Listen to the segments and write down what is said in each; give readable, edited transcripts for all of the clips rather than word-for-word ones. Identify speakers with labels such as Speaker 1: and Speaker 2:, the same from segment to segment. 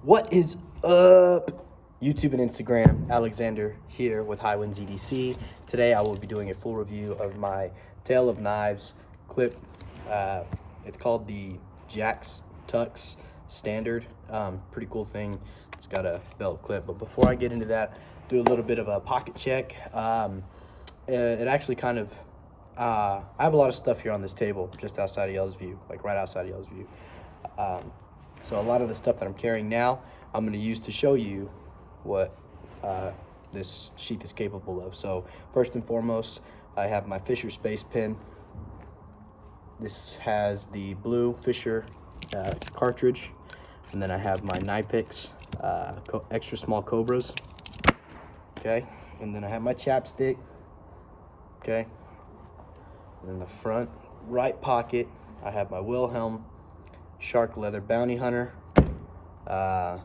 Speaker 1: What is up, YouTube and Instagram? Alexander here with Highwinds EDC. Today I will be doing a full review of my Tale of Knives clip. It's called the Jax Tux Standard. Pretty cool thing. It's got a belt clip. But before I get into that, do a little bit of a pocket check. It actually kind of, I have a lot of stuff here on this table just outside of y'all's view, like right outside of y'all's view. So a lot of the stuff that I'm carrying now, I'm going to use to show you what this sheath is capable of. So first and foremost, I have my Fisher Space Pen. This has the blue Fisher cartridge. And then I have my Knipex extra small Cobras. Okay. And then I have my chapstick. Okay. And in the front right pocket, I have my Wilhelm Shark Leather Bounty Hunter. Front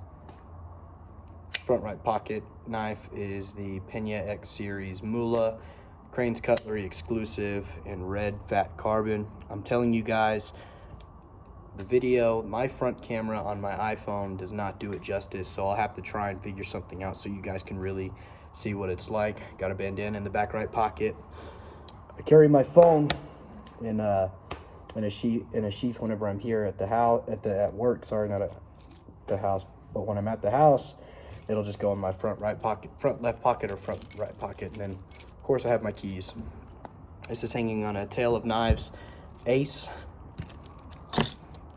Speaker 1: right pocket knife is the Pena X Series Mula, Crane's Cutlery exclusive in red fat carbon. I'm telling you guys, the video, my front camera on my iPhone does not do it justice, so I'll have to try and figure something out so you guys can really see what it's like. Got a bandana in the back right pocket. I carry my phone in a sheath whenever I'm here at the house, at work. Sorry, not at the house, but when I'm at the house, it'll just go in my front right pocket, front left pocket, or front right pocket. And then, of course, I have my keys. This is hanging on a Tale of Knives Ace,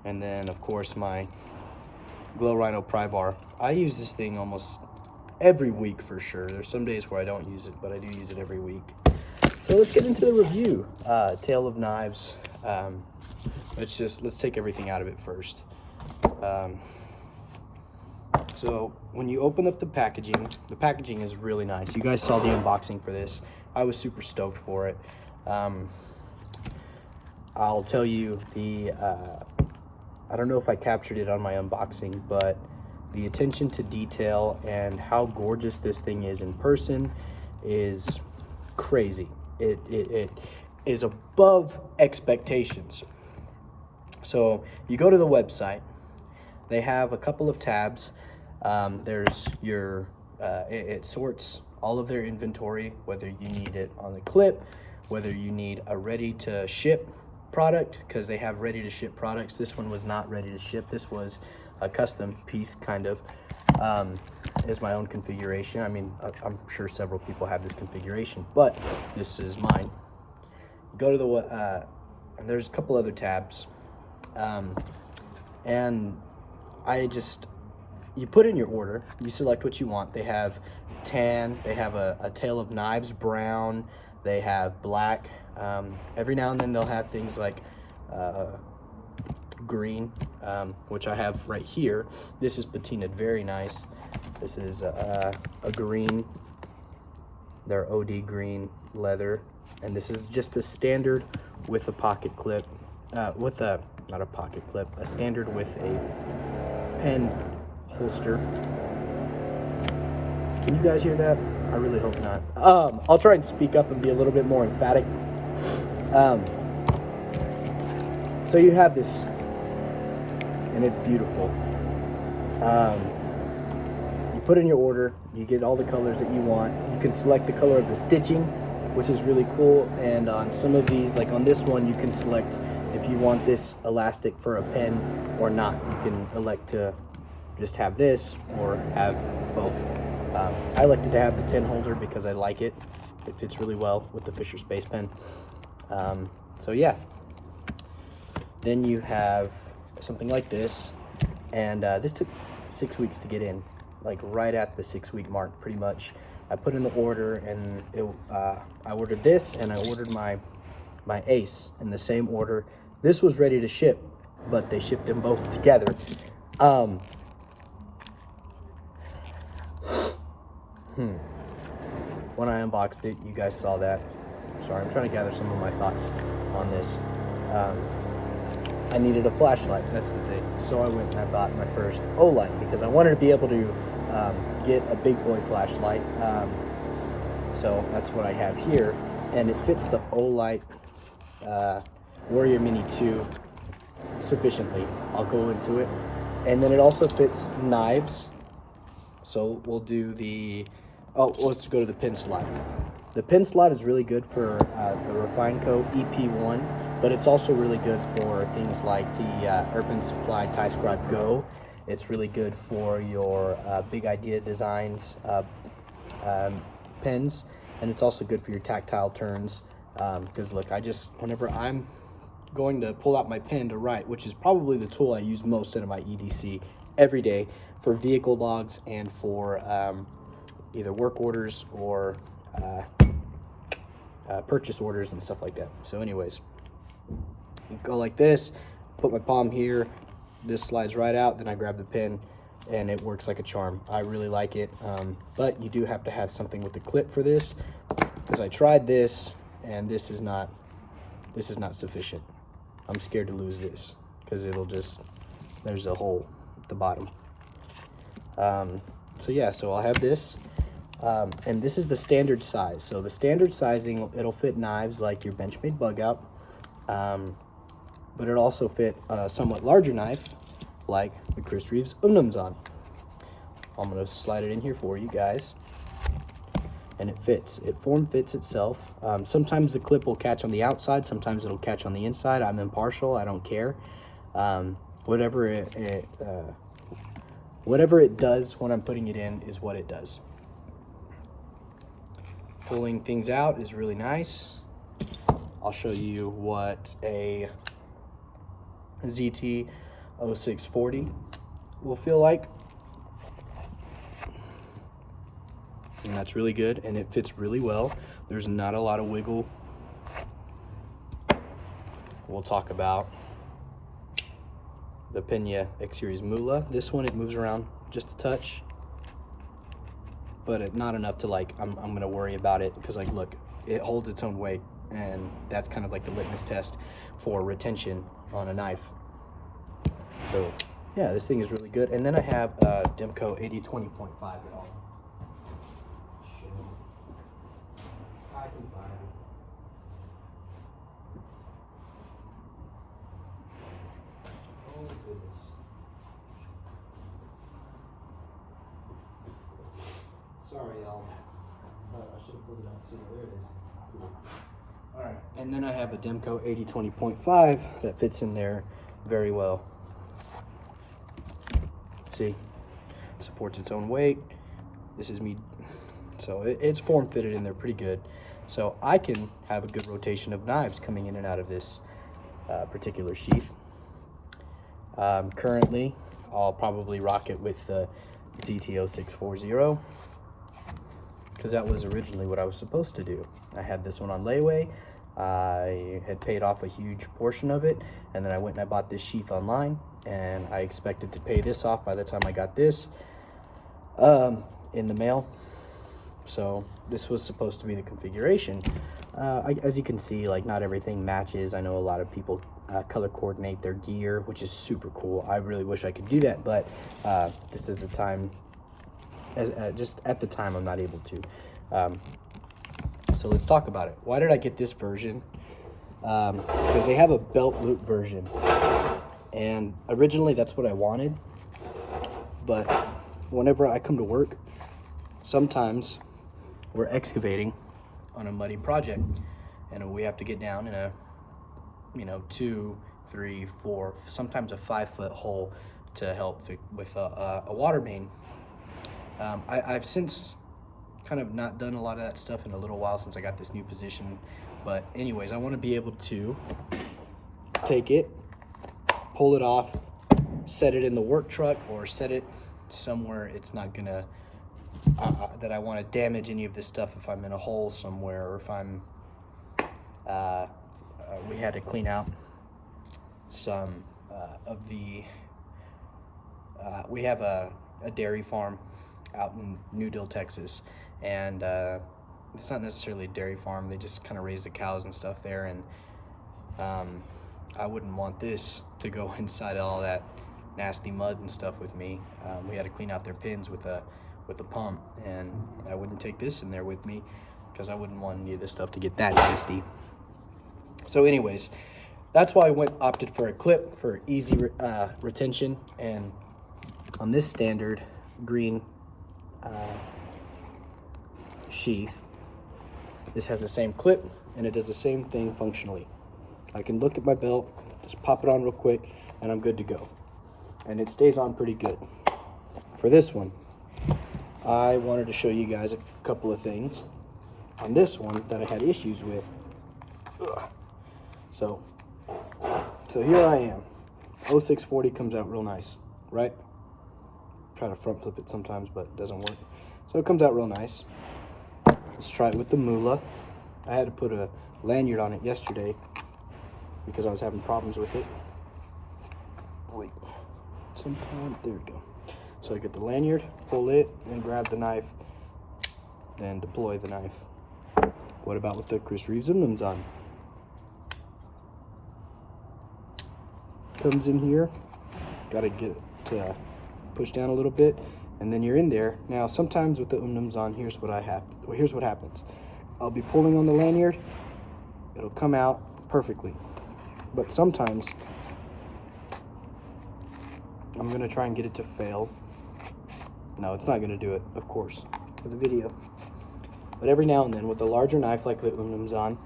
Speaker 1: and then, of course, my Glow Rhino pry bar. I use this thing almost every week for sure. There's some days where I don't use it, but I do use it every week. So let's get into the review. Tale of Knives. Let's take everything out of it first. So when you open up the packaging is really nice. You guys saw the unboxing for this. I was super stoked for it. I'll tell you I don't know if I captured it on my unboxing, but the attention to detail and how gorgeous this thing is in person is crazy. It is above expectations. So you go to the website, they have a couple of tabs. There's your, it sorts all of their inventory, whether you need it on the clip, whether you need a ready to ship product, because they have ready to ship products. This one was not ready to ship. This was a custom piece, kind of. Is my own configuration. I mean, I'm sure several people have this configuration, but this is mine. Go to the and there's a couple other tabs, and you put in your order, you select what you want. They have tan, they have a Tale of Knives brown, they have black. Every now and then they'll have things like green, which I have right here. This is patinaed, very nice. This is a green, their OD green leather, and this is just a standard with a pocket clip, not a pocket clip, a standard with a pen holster. Can you guys hear that? I really hope not. I'll try and speak up and be a little bit more emphatic. So you have this, and it's beautiful. You put in your order, you get all the colors that you want. You can select the color of the stitching, which is really cool. And on some of these, like on this one, you can select if you want this elastic for a pen or not. You can elect to just have this or have both. I elected to have the pen holder because I like it. It fits really well with the Fisher Space Pen. So yeah. Then you have something like this, and this took 6 weeks to get in, like right at the 6-week mark, pretty much. I put in the order, and I ordered this, and I ordered my Ace in the same order. This was ready to ship, but they shipped them both together. When I unboxed it, you guys saw that. Sorry, I'm trying to gather some of my thoughts on this. I needed a flashlight, that's the thing. So I went and I bought my first Olight because I wanted to be able to get a big boy flashlight. So that's what I have here, and it fits the Olight Warrior Mini 2 sufficiently. I'll go into it And then it also fits knives. So we'll do the, let's go to the pin slot. The pin slot is really good for the Refinco EP1, but it's also really good for things like the Urban Supply Tie Scribe Go. It's really good for your Big Idea Designs pins, and it's also good for your tactile turns. Because look, whenever I'm going to pull out my pen to write, which is probably the tool I use most in my EDC every day for vehicle logs and for either work orders or purchase orders and stuff like that. So anyways, you go like this, put my palm here, this slides right out, then I grab the pen and it works like a charm. I really like it, but you do have to have something with the clip for this, because I tried this and this is not sufficient. I'm scared to lose this because there's a hole at the bottom. So yeah, so I'll have this, and this is the standard size. So the standard sizing, it'll fit knives like your Benchmade bug out, but it'll also fit a somewhat larger knife like the Chris Reeves Umnumzon. I'm gonna slide it in here for you guys, and it fits. It form fits itself. Sometimes the clip will catch on the outside, sometimes it'll catch on the inside. I'm impartial, I don't care. Whatever it does when I'm putting it in is what it does. Pulling things out is really nice. I'll show you what a ZT 0640 will feel like. And that's really good, and it fits really well. There's not a lot of wiggle. We'll talk about the Pena X-Series Mula. This one, it moves around just a touch, but not enough to like, I'm gonna worry about it, because like, look, it holds its own weight, and that's kind of like the litmus test for retention on a knife. So yeah, this thing is really good. And then I have Demco 8020.5 at all. I can find it. Oh goodness. Sorry, y'all. I should have pulled it out sooner. There it is. Cool. All right, and then I have a Demco 8020.5 that fits in there very well. See, supports its own weight. This is me, so it's form fitted in there pretty good. So I can have a good rotation of knives coming in and out of this particular sheath. Currently, I'll probably rock it with the ZT 0640, because that was originally what I was supposed to do. I had this one on layaway. I had paid off a huge portion of it, and then I went and I bought this sheath online, and I expected to pay this off by the time I got this in the mail. So this was supposed to be the configuration. As you can see, like, not everything matches. I know a lot of people color coordinate their gear, which is super cool. I really wish I could do that, but this is the time. Just at the time, I'm not able to. So let's talk about it. Why did I get this version? Because they have a belt loop version, and originally that's what I wanted. But whenever I come to work, sometimes we're excavating on a muddy project, and we have to get down in a 2, 3, 4, sometimes a 5-foot hole to help with a water main. I've since kind of not done a lot of that stuff in a little while since I got this new position, but anyways, I want to be able to take it, pull it off, set it in the work truck, or set it somewhere it's not gonna that I want to damage any of this stuff if I'm in a hole somewhere, or if I'm we had to clean out some of the we have a dairy farm out in New Dill, Texas, and it's not necessarily a dairy farm. They just kind of raise the cows and stuff there, and I wouldn't want this to go inside all that nasty mud and stuff with me. We had to clean out their pins with a pump, and I wouldn't take this in there with me because I wouldn't want any of this stuff to get that nasty. So anyways, that's why I opted for a clip for easy retention, and on this standard green sheath, this has the same clip and it does the same thing functionally. I can look at my belt, just pop it on real quick, and I'm good to go. And it stays on pretty good. For this one, I wanted to show you guys a couple of things on this one that I had issues with. So here I am. 0640 comes out real nice, right? Try to front flip it sometimes, but it doesn't work. So it comes out real nice. Let's try it with the Moolah. I had to put a lanyard on it yesterday because I was having problems with it. Wait, sometime, there we go. So I get the lanyard, pull it, then grab the knife, then deploy the knife. What about with the Chris Reeves Umnums on? Comes in here, gotta get it to push down a little bit, and then you're in there. Now sometimes with the Umnums on, here's what happens. I'll be pulling on the lanyard, it'll come out perfectly. But sometimes I'm gonna try and get it to fail. No, it's not gonna do it, of course, for the video. But every now and then with a larger knife like the Umnums on,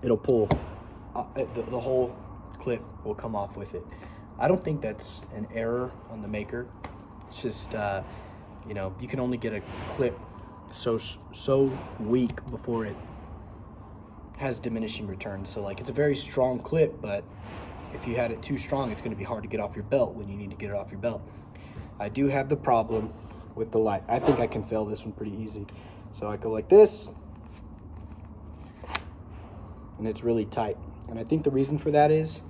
Speaker 1: it'll pull, the whole clip will come off with it. I don't think that's an error on the maker. It's just, you know, you can only get a clip so weak before it has diminishing returns. So like, it's a very strong clip, but if you had it too strong, it's going to be hard to get off your belt when you need to get it off your belt. I do have the problem with the light. I think I can fail this one pretty easy. So I go like this, and it's really tight. And I think the reason for that is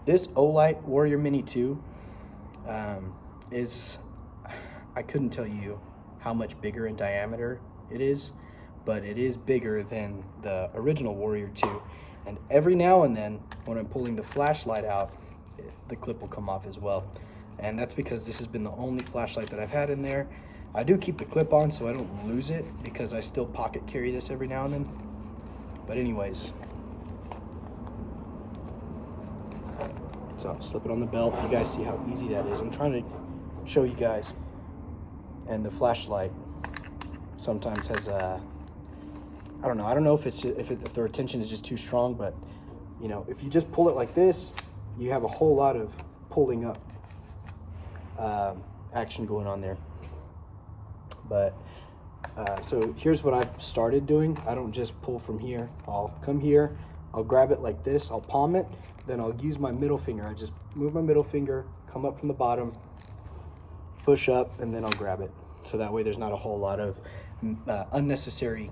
Speaker 1: this Olight Warrior Mini 2 is, I couldn't tell you how much bigger in diameter it is, but it is bigger than the original Warrior 2. And every now and then when I'm pulling the flashlight out, the clip will come off as well. And that's because this has been the only flashlight that I've had in there. I do keep the clip on so I don't lose it, because I still pocket carry this every now and then. But anyways, so I'll slip it on the belt. You guys see how easy that is. I'm trying to show you guys. And the flashlight sometimes has I don't know if it's just, if the retention is just too strong, but you know, if you just pull it like this, you have a whole lot of pulling up action going on there. But so here's what I've started doing. I don't just pull from here. I'll come here, I'll grab it like this, I'll palm it, then I'll use my middle finger. I just move my middle finger, come up from the bottom, push up, and then I'll grab it. So that way there's not a whole lot of unnecessary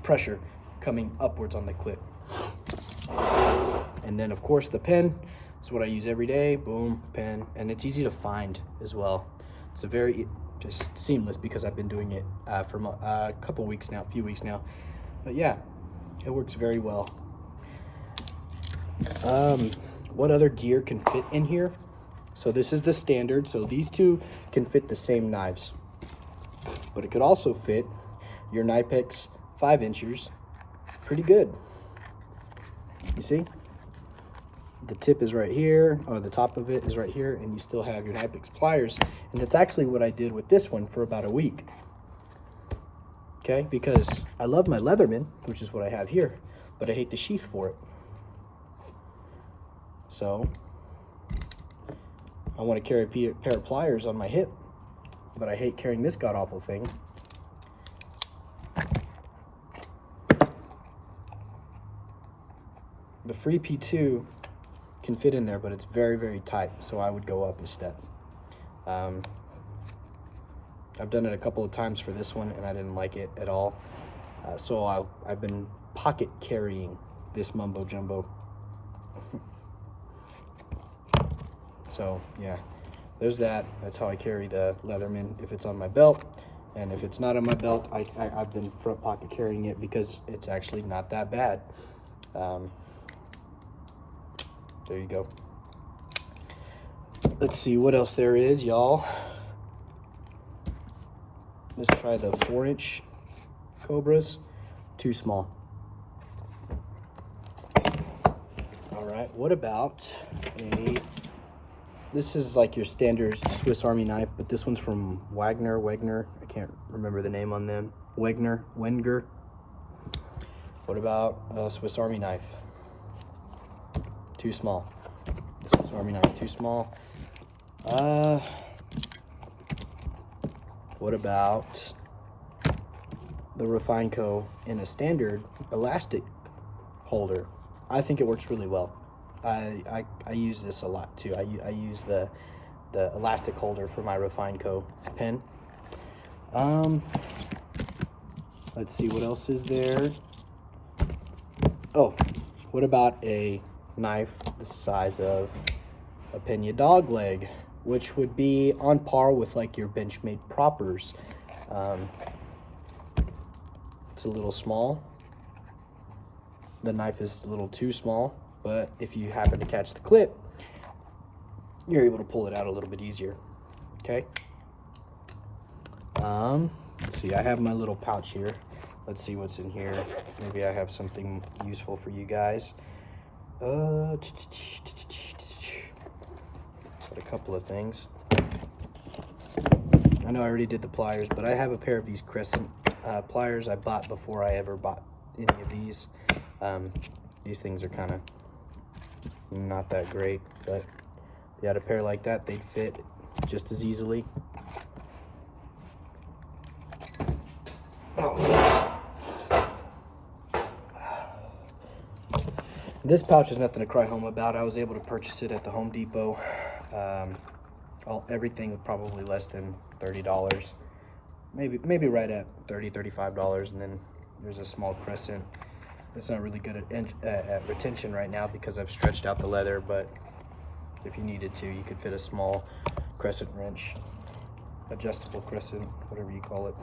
Speaker 1: pressure coming upwards on the clip. And then of course the pen is what I use every day. Boom, pen. And it's easy to find as well. It's a very just seamless, because I've been doing it for a couple weeks now, a few weeks now. But yeah, it works very well. What other gear can fit in here? So this is the standard. So these two can fit the same knives, but it could also fit your Knipex 5-inchers pretty good. You see? The tip is right here, or the top of it is right here, and you still have your Knipex pliers. And that's actually what I did with this one for about a week. Okay, because I love my Leatherman, which is what I have here, but I hate the sheath for it. So I want to carry a pair of pliers on my hip, but I hate carrying this god-awful thing. The Free P2 can fit in there, but it's very, very tight, so I would go up a step. I've done it a couple of times for this one, and I didn't like it at all. So I've been pocket carrying this Mumbo Jumbo. So yeah, there's that. That's how I carry the Leatherman if it's on my belt. And if it's not on my belt, I've been front pocket carrying it because it's actually not that bad. There you go. Let's see what else there is, y'all. Let's try the 4-inch Cobras. Too small. All right, what about a this is like your standard Swiss Army knife, but this one's from Wegner. I can't remember the name on them. Wenger. What about a Swiss Army knife? Too small. The Swiss Army knife, too small. What about the Refinco in a standard elastic holder? I think it works really well. I use this a lot too. I use the elastic holder for my Refinco pen. Let's see, what else is there? Oh, what about a knife the size of a Pena Dogleg, which would be on par with like your Benchmade Propers. It's a little small. The knife is a little too small, but if you happen to catch the clip, you're able to pull it out a little bit easier. Okay. Let's see, I have my little pouch here. Let's see what's in here. Maybe I have something useful for you guys. Got a couple of things. I know I already did the pliers, but I have a pair of these Crescent pliers I bought before I ever bought any of these. These things are kind of not that great, but if you had a pair like that, they'd fit just as easily. This pouch is nothing to cry home about. I was able to purchase it at the Home Depot. Everything probably less than $30. Maybe right at $35, and then there's a small Crescent. It's not really good at retention right now because I've stretched out the leather, but if you needed to, you could fit a small Crescent wrench, adjustable Crescent, whatever you call it.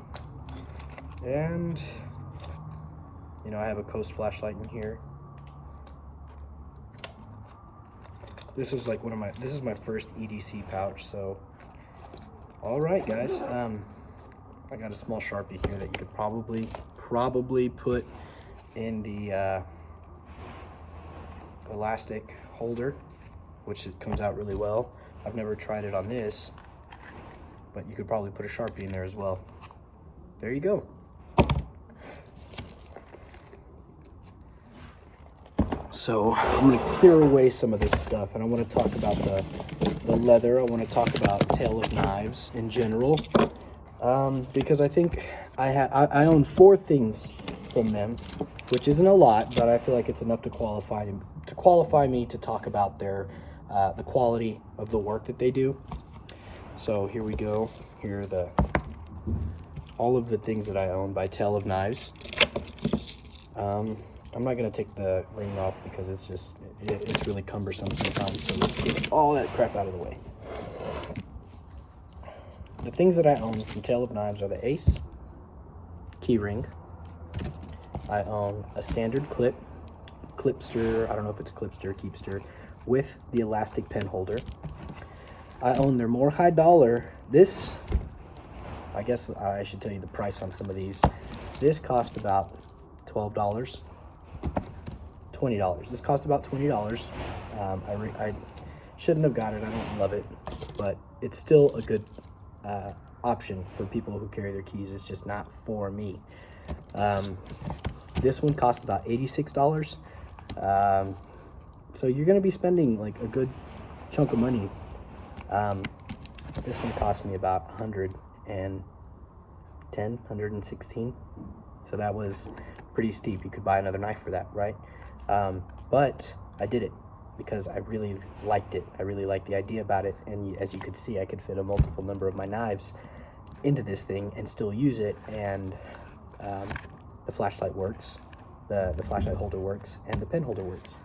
Speaker 1: And you know, I have a Coast flashlight in here. This is like this is my first EDC pouch, so all right, guys. I got a small Sharpie here that you could probably put in the elastic holder, which it comes out really well. I've never tried it on this, but you could probably put a Sharpie in there as well. There you go. So I'm going to clear away some of this stuff, and I want to talk about the leather. I want to talk about Tale of Knives in general, because I think I own 4 things from them, which isn't a lot, but I feel like it's enough to qualify me to talk about their the quality of the work that they do. So here we go. Here are all of the things that I own by Tale of Knives. I'm not going to take the ring off because it's really cumbersome sometimes, so let's get all that crap out of the way. The things that I own from Tale of Knives are the Ace key ring. I own a standard clipster, I don't know if it's clipster, keepster, with the elastic pen holder. I own their more high dollar. This, I guess I should tell you the price on some of these. This cost about $12. $20. This cost about $20. I shouldn't have got it. I don't love it, but it's still a good option for people who carry their keys. It's just not for me. This one cost about $86. So you're going to be spending like a good chunk of money. This one cost me about $116. So that was pretty steep. You could buy another knife for that, right? But I did it because I really liked it. I really liked the idea about it. And as you could see, I could fit a multiple number of my knives into this thing and still use it. And the flashlight works, the flashlight holder works, and the pen holder works.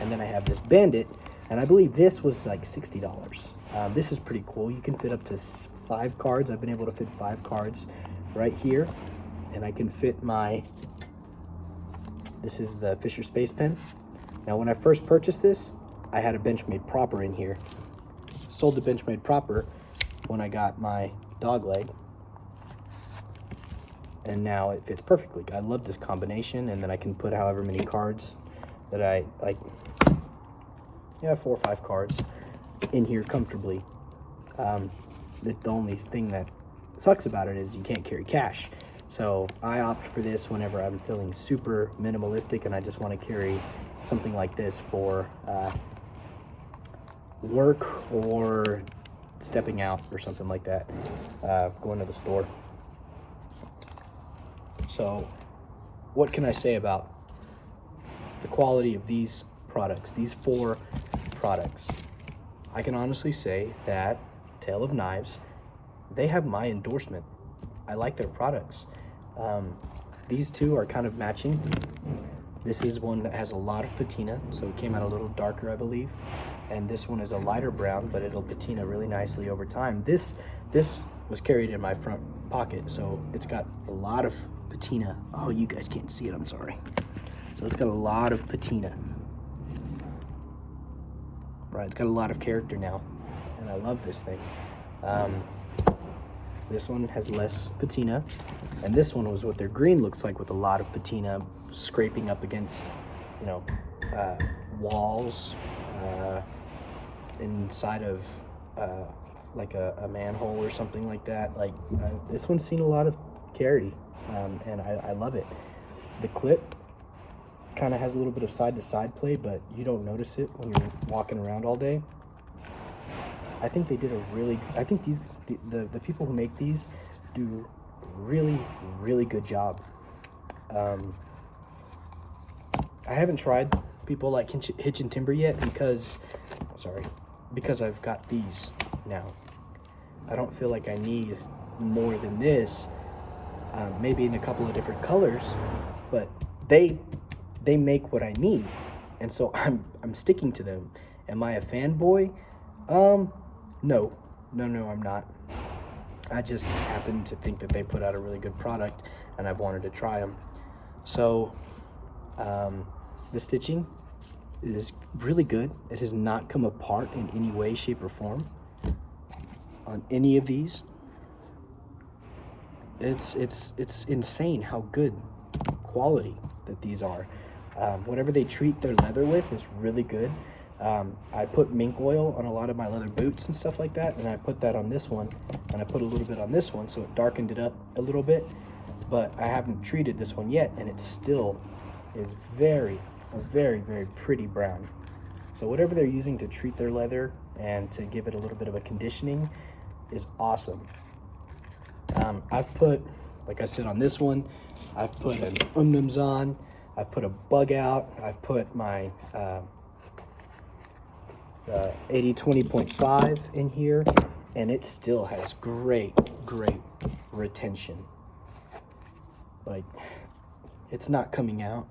Speaker 1: And then I have this Bandit, and I believe this was like $60. This is pretty cool. You can fit up to 5 cards. I've been able to fit 5 cards right here. And I can fit this is the Fisher Space Pen. Now, when I first purchased this, I had a Benchmade Proper in here. Sold the Benchmade Proper when I got my Dogleg, and now it fits perfectly. I love this combination, and then I can put however many cards that I like. Yeah, 4 or 5 cards. in here comfortably. The only thing that sucks about it is you can't carry cash. So I opt for this whenever I'm feeling super minimalistic and I just want to carry something like this for work or stepping out or something like that, going to the store. So what can I say about the quality of these products, these 4 products? I can honestly say that Tale of Knives, they have my endorsement. I like their products. These 2 are kind of matching. This is one that has a lot of patina, so it came out a little darker, I believe. And this one is a lighter brown, but it'll patina really nicely over time. This was carried in my front pocket, so it's got a lot of patina. Oh, you guys can't see it, I'm sorry. So it's got a lot of patina. Right, it's got a lot of character now, and I love this thing. This one has less patina, and this one was what their green looks like, with a lot of patina scraping up against, you know, walls, inside of like a manhole or something like that. Like this one's seen a lot of carry, and I love it. The clip kind of has a little bit of side-to-side play, but you don't notice it when you're walking around all day. I think they did a really, I think these, the people who make these do really, really good job. I haven't tried people like Hitch and Timber yet because I've got these now. I don't feel like I need more than this, maybe in a couple of different colors, but they make what I need, and so I'm sticking to them. Am I a fanboy? No, I'm not. I just happen to think that they put out a really good product, and I've wanted to try them. So the stitching is really good. It has not come apart in any way, shape, or form on any of these. It's insane how good quality that these are. Whatever they treat their leather with is really good. I put mink oil on a lot of my leather boots and stuff like that, and I put that on this one, and I put a little bit on this one, so it darkened it up a little bit. But I haven't treated this one yet, and it still is a very, very pretty brown. So whatever they're using to treat their leather and to give it a little bit of a conditioning is awesome. I've put, like I said on this one, I've put an Umnums on, I've put a bug out, I've put my 80-20.5 in here, and it still has great retention. Like, it's not coming out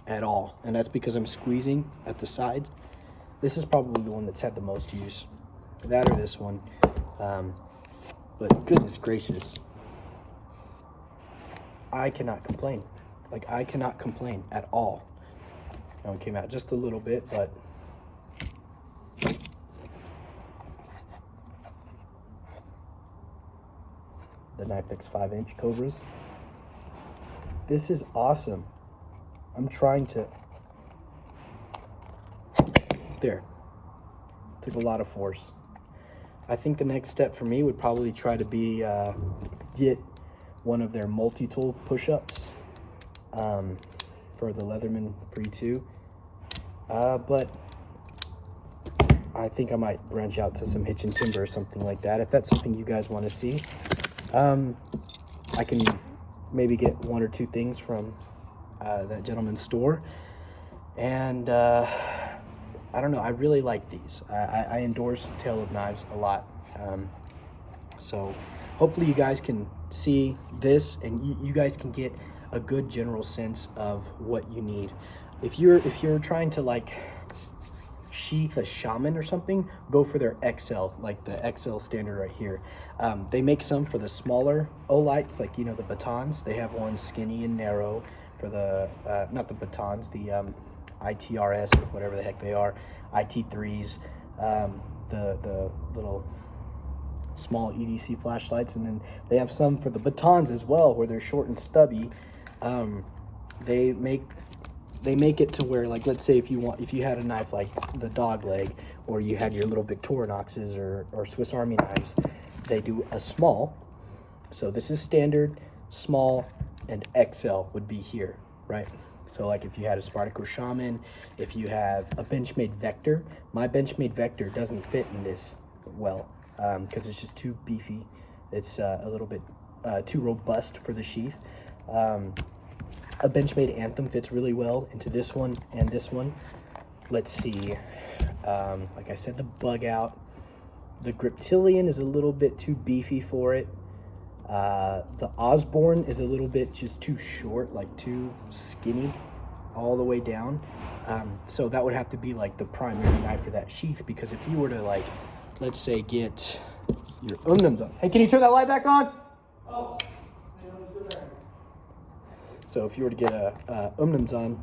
Speaker 1: at all, and that's because I'm squeezing at the sides. This is probably the one that's had the most use, that or this one. But goodness gracious, I cannot complain. Like, I cannot complain at all. Now it came out just a little bit, but the Knipex 5-inch Cobras. This is awesome. I'm trying to, there, took a lot of force. I think the next step for me would probably try to be get one of their multi-tool push-ups for the Leatherman Free 2. But I think I might branch out to some Hitch and Timber or something like that. If that's something you guys want to see, I can maybe get 1 or 2 things from that gentleman's store. And I don't know, I really like these. I endorse Tale of Knives a lot. So hopefully you guys can see this, and you guys can get a good general sense of what you need. If you're trying to like sheath a shaman or something, go for their XL, like the XL standard right here. They make some for the smaller Olights, like, you know, the batons. They have one skinny and narrow for the not the batons, the ITRS or whatever the heck they are, IT3s, the little small EDC flashlights, and then they have some for the batons as well, where they're short and stubby. They make it to where, like, let's say if you had a knife like the dog leg, or you had your little Victorinoxes or Swiss Army knives, they do a small. So this is standard, small, and XL would be here, right? So like if you had a Spartacus Shaman, if you have a Benchmade Vector, my Benchmade Vector doesn't fit in this well because it's just too beefy. It's a little bit too robust for the sheath. A Benchmade Anthem fits really well into this one and this one. Let's see, like I said, the Bug Out. The Griptilian is a little bit too beefy for it. The Osborne is a little bit just too short, like too skinny all the way down. So that would have to be like the primary knife for that sheath, because if you were to, like, let's say get your Umnums on. Hey, can you turn that light back on? Oh. So if you were to get a Umnums on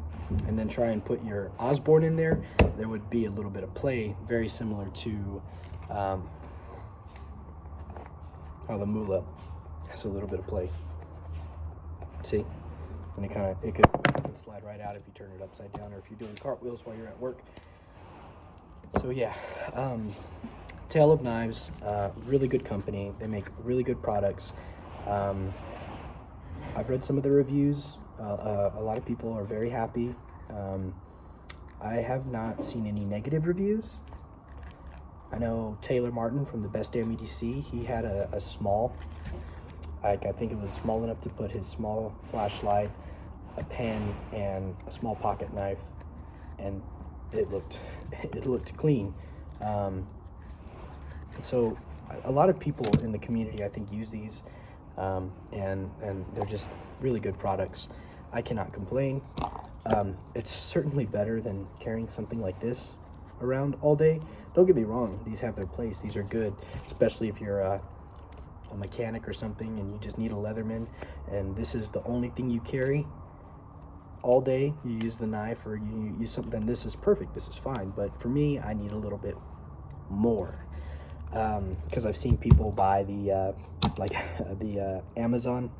Speaker 1: and then try and put your Osborne in there, there would be a little bit of play, very similar to how the Mula has a little bit of play. See? And it could slide right out if you turn it upside down, or if you're doing cartwheels while you're at work. So yeah, Tale of Knives, really good company. They make really good products. I've read some of the reviews. A lot of people are very happy. I have not seen any negative reviews. I know Taylor Martin from the Best Damn EDC, he had a small, I think it was small enough to put his small flashlight, a pen, and a small pocket knife, and it looked clean. So a lot of people in the community, I think, use these, and they're just really good products. I cannot complain. It's certainly better than carrying something like this around all day. Don't get me wrong, these have their place. These are good, especially if you're a mechanic or something and you just need a Leatherman and this is the only thing you carry all day. You use the knife or you use something, then this is perfect, this is fine. But for me, I need a little bit more, because I've seen people buy the the Amazon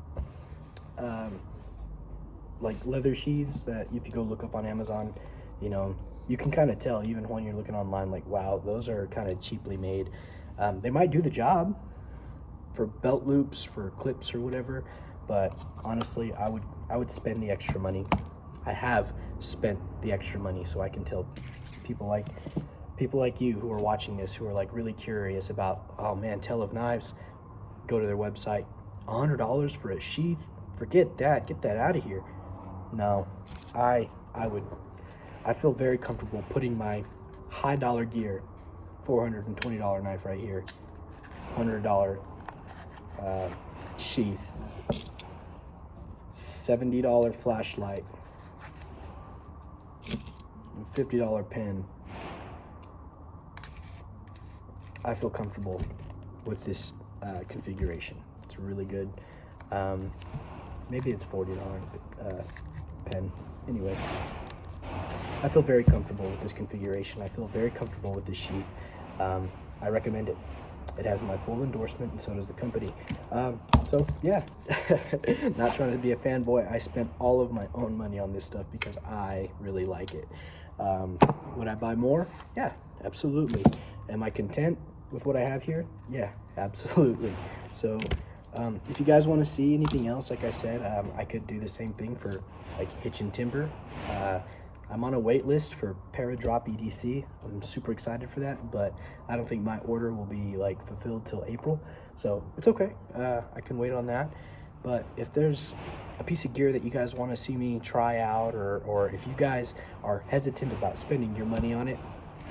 Speaker 1: like leather sheaths that if you go look up on Amazon, you know, you can kind of tell even when you're looking online, like, wow, those are kind of cheaply made. They might do the job for belt loops, for clips or whatever, but honestly, I would spend the extra money. I have spent the extra money, so I can tell people like you who are watching this, who are like really curious about, oh man, Tale of Knives, go to their website. $100 for a sheath? Forget that. Get that out of here. No, I feel very comfortable putting my high dollar gear, $420 knife right here, $100 sheath, $70 flashlight, and $50 pen. I feel comfortable with this configuration. It's really good. Maybe it's $40 pen. Anyways, I feel very comfortable with this configuration. I feel very comfortable with this sheath. I recommend it. It has my full endorsement, and so does the company. So yeah, not trying to be a fanboy. I spent all of my own money on this stuff because I really like it. Would I buy more? Yeah, absolutely. Am I content with what I have here? Yeah, absolutely. So if you guys want to see anything else, like I said, I could do the same thing for like Hitch and Timber. I'm on a wait list for Paradrop EDC. I'm super excited for that, but I don't think my order will be like fulfilled till April, so it's okay. I can wait on that. But if there's a piece of gear that you guys want to see me try out, or if you guys are hesitant about spending your money on it,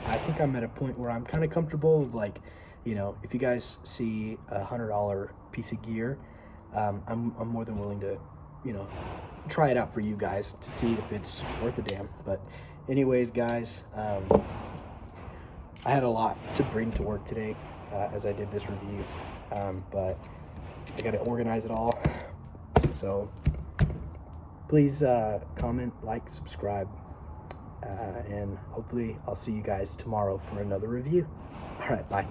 Speaker 1: I think I'm at a point where I'm kind of comfortable with, like, you know, if you guys see a $100 piece of gear, I'm more than willing to, you know, try it out for you guys to see if it's worth a damn. But anyways, guys, I had a lot to bring to work today as I did this review, but I got to organize it all. So please comment, like, subscribe, and hopefully I'll see you guys tomorrow for another review. All right, bye.